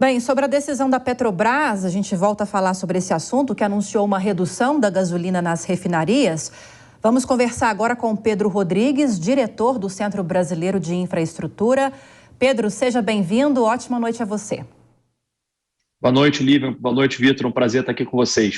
Bem, sobre a decisão da Petrobras, a gente volta a falar sobre esse assunto, que anunciou uma redução da gasolina nas refinarias. Vamos conversar agora com Pedro Rodrigues, diretor do Centro Brasileiro de Infraestrutura. Pedro, seja bem-vindo. Ótima noite a você. Boa noite, Lívia. Boa noite, Vitor. Um prazer estar aqui com vocês.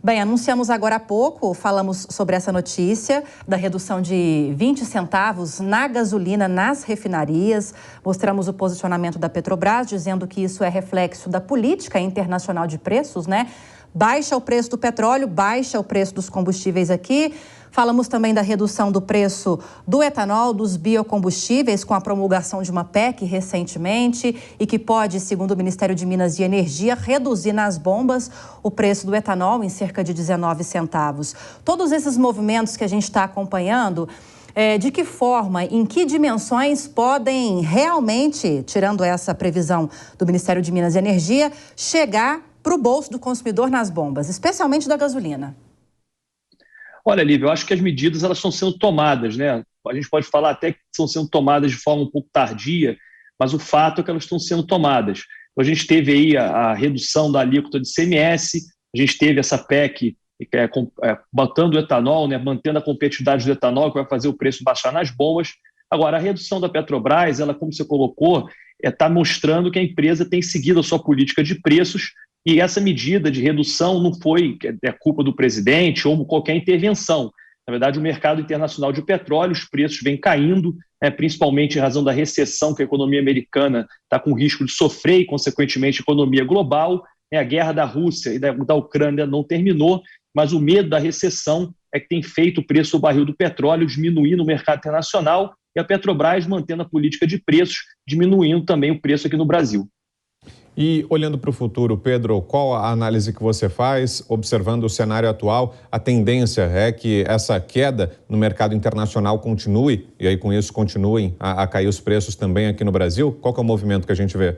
Bem, anunciamos agora há pouco, falamos sobre essa notícia da redução de 20 centavos na gasolina nas refinarias. Mostramos o posicionamento da Petrobras, dizendo que isso é reflexo da política internacional de preços, né? Baixa o preço do petróleo, baixa o preço dos combustíveis aqui. Falamos também da redução do preço do etanol, dos biocombustíveis, com a promulgação de uma PEC recentemente e que pode, segundo o Ministério de Minas e Energia, reduzir nas bombas o preço do etanol em cerca de 19 centavos. Todos esses movimentos que a gente está acompanhando, de que forma, em que dimensões podem realmente, tirando essa previsão do Ministério de Minas e Energia, chegar para o bolso do consumidor nas bombas, especialmente da gasolina? Olha, Lívia, eu acho que as medidas elas estão sendo tomadas, né? A gente pode falar até que estão sendo tomadas de forma um pouco tardia, mas o fato é que elas estão sendo tomadas. A gente teve aí a redução da alíquota de ICMS, a gente teve essa PEC botando o etanol, né, mantendo a competitividade do etanol, que vai fazer o preço baixar nas bombas. Agora, a redução da Petrobras, ela, como você colocou, está mostrando que a empresa tem seguido a sua política de preços. E essa medida de redução não foi culpa do presidente ou qualquer intervenção. Na verdade, o mercado internacional de petróleo, os preços vêm caindo, principalmente em razão da recessão que a economia americana está com risco de sofrer e, consequentemente, a economia global. A guerra da Rússia e da Ucrânia não terminou, mas o medo da recessão é que tem feito o preço do barril do petróleo diminuir no mercado internacional e a Petrobras mantendo a política de preços, diminuindo também o preço aqui no Brasil. E olhando para o futuro, Pedro, qual a análise que você faz, observando o cenário atual? A tendência é que essa queda no mercado internacional continue, e aí com isso continuem a cair os preços também aqui no Brasil? Qual que é o movimento que a gente vê?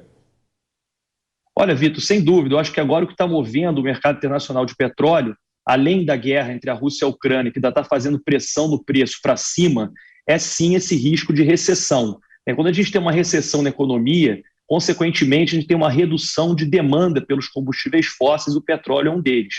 Olha, Vitor, sem dúvida, eu acho que agora o que está movendo o mercado internacional de petróleo, além da guerra entre a Rússia e a Ucrânia, que ainda está fazendo pressão no preço para cima, é sim esse risco de recessão. Quando a gente tem uma recessão na economia, consequentemente, a gente tem uma redução de demanda pelos combustíveis fósseis, o petróleo é um deles.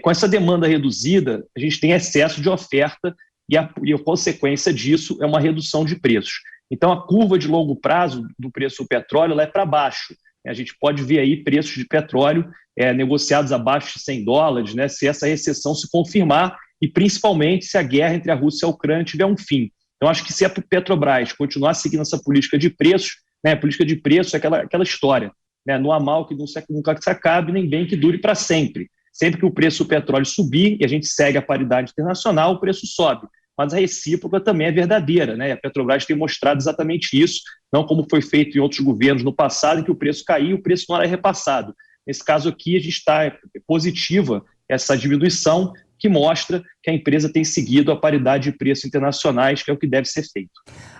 Com essa demanda reduzida, a gente tem excesso de oferta e a consequência disso é uma redução de preços. Então, a curva de longo prazo do preço do petróleo ela é para baixo. A gente pode ver aí preços de petróleo negociados abaixo de $100, né, se essa recessão se confirmar e, principalmente, se a guerra entre a Rússia e a Ucrânia tiver um fim. Então, acho que se a Petrobras continuar seguindo essa política de preços, a política de preço é aquela história, né? Não há mal que nunca se acabe, nem bem que dure para sempre. Sempre que o preço do petróleo subir e a gente segue a paridade internacional, o preço sobe. Mas a recíproca também é verdadeira, né? A Petrobras tem mostrado exatamente isso, não como foi feito em outros governos no passado, em que o preço caiu e o preço não era repassado. Nesse caso aqui, a gente está positiva essa diminuição, que mostra que a empresa tem seguido a paridade de preços internacionais, que é o que deve ser feito.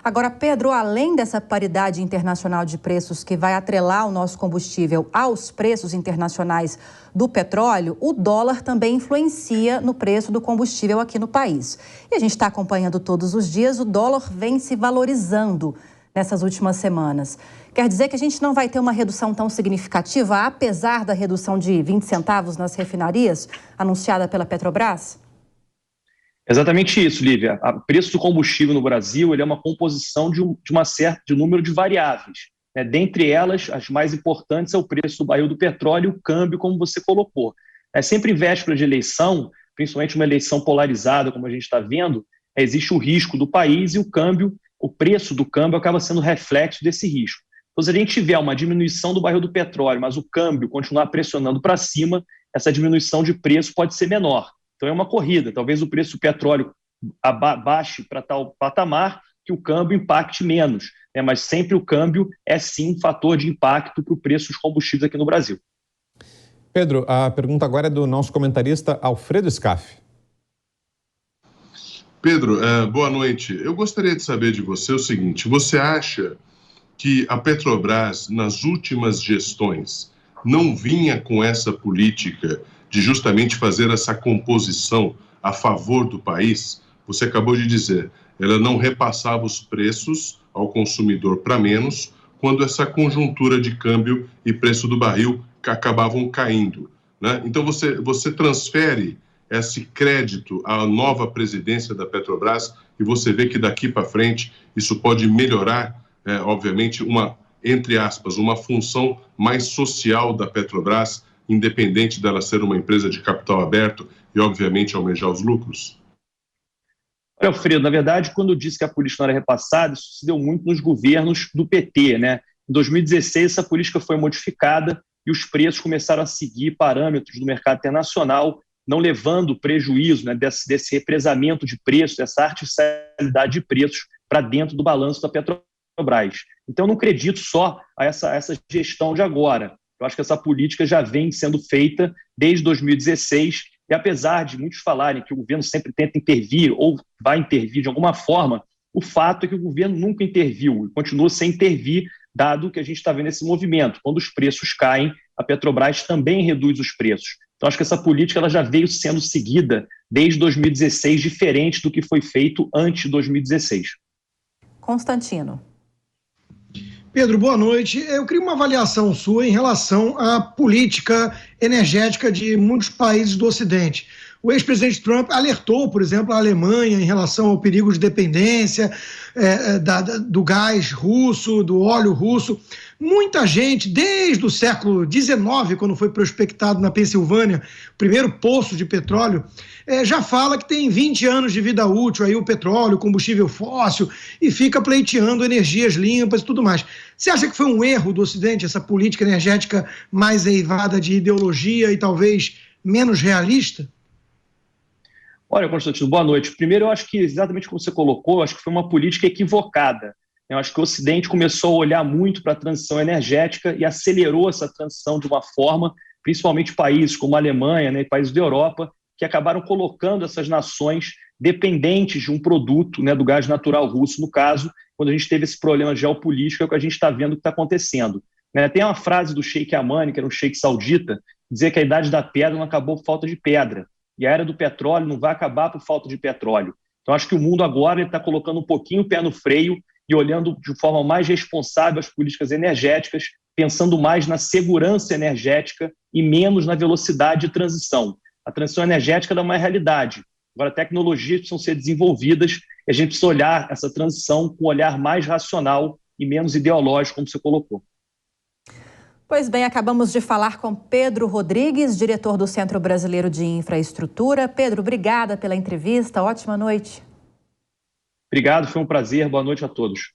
Agora, Pedro, além dessa paridade internacional de preços que vai atrelar o nosso combustível aos preços internacionais do petróleo, o dólar também influencia no preço do combustível aqui no país. E a gente está acompanhando todos os dias, o dólar vem se valorizando nessas últimas semanas. Quer dizer que a gente não vai ter uma redução tão significativa, apesar da redução de 20 centavos nas refinarias anunciada pela Petrobras? Exatamente isso, Lívia. O preço do combustível no Brasil ele é uma composição de um número de variáveis. Dentre elas, as mais importantes é o preço do barril do petróleo e o câmbio, como você colocou. Sempre em véspera de eleição, principalmente uma eleição polarizada, como a gente está vendo, existe o risco do país e o preço do câmbio acaba sendo reflexo desse risco. Então, se a gente tiver uma diminuição do barril do petróleo, mas o câmbio continuar pressionando para cima, essa diminuição de preço pode ser menor. Então, é uma corrida. Talvez o preço do petróleo baixe para tal patamar que o câmbio impacte menos. Mas sempre o câmbio é, sim, um fator de impacto para o preço dos combustíveis aqui no Brasil. Pedro, a pergunta agora é do nosso comentarista Alfredo Scaff. Pedro, boa noite. Eu gostaria de saber de você o seguinte: você acha que a Petrobras, nas últimas gestões, não vinha com essa política de justamente fazer essa composição a favor do país? Você acabou de dizer, ela não repassava os preços ao consumidor para menos, quando essa conjuntura de câmbio e preço do barril acabavam caindo, né? Então, você transfere esse crédito à nova presidência da Petrobras e você vê que daqui para frente isso pode melhorar, obviamente, entre aspas, uma função mais social da Petrobras, independente dela ser uma empresa de capital aberto e, obviamente, almejar os lucros? Olha, Alfredo, na verdade, quando eu disse que a política não era repassada, isso se deu muito nos governos do PT, né? Em 2016, essa política foi modificada e os preços começaram a seguir parâmetros do mercado internacional, não levando prejuízo, né, desse represamento de preços, dessa artificialidade de preços para dentro do balanço da Petrobras. Então, eu não acredito só a essa gestão de agora. Eu acho que essa política já vem sendo feita desde 2016 e, apesar de muitos falarem que o governo sempre tenta intervir ou vai intervir de alguma forma, o fato é que o governo nunca interviu e continua sem intervir, dado que a gente está vendo esse movimento. Quando os preços caem, a Petrobras também reduz os preços. Então, acho que essa política ela já veio sendo seguida desde 2016, diferente do que foi feito antes de 2016. Constantino. Pedro, boa noite. Eu queria uma avaliação sua em relação à política energética de muitos países do Ocidente. O ex-presidente Trump alertou, por exemplo, a Alemanha em relação ao perigo de dependência do gás russo, do óleo russo. Muita gente, desde o século XIX, quando foi prospectado na Pensilvânia, o primeiro poço de petróleo, já fala que tem 20 anos de vida útil aí o petróleo, combustível fóssil, e fica pleiteando energias limpas e tudo mais. Você acha que foi um erro do Ocidente, essa política energética mais eivada de ideologia e talvez menos realista? Olha, Constantino, boa noite. Primeiro, eu acho que, exatamente como você colocou, eu acho que foi uma política equivocada. Eu acho que o Ocidente começou a olhar muito para a transição energética e acelerou essa transição de uma forma, principalmente países como a Alemanha, né, e países da Europa, que acabaram colocando essas nações dependentes de um produto, né, do gás natural russo, no caso, quando a gente teve esse problema geopolítico, é o que a gente está vendo que está acontecendo. Tem uma frase do Sheikh Yamani, que era um sheikh saudita, dizer que a idade da pedra não acabou por falta de pedra. E a era do petróleo não vai acabar por falta de petróleo. Então, acho que o mundo agora está colocando um pouquinho o pé no freio e olhando de forma mais responsável as políticas energéticas, pensando mais na segurança energética e menos na velocidade de transição. A transição energética é uma realidade. Agora, tecnologias precisam ser desenvolvidas e a gente precisa olhar essa transição com um olhar mais racional e menos ideológico, como você colocou. Pois bem, acabamos de falar com Pedro Rodrigues, diretor do Centro Brasileiro de Infraestrutura. Pedro, obrigada pela entrevista. Ótima noite. Obrigado, foi um prazer. Boa noite a todos.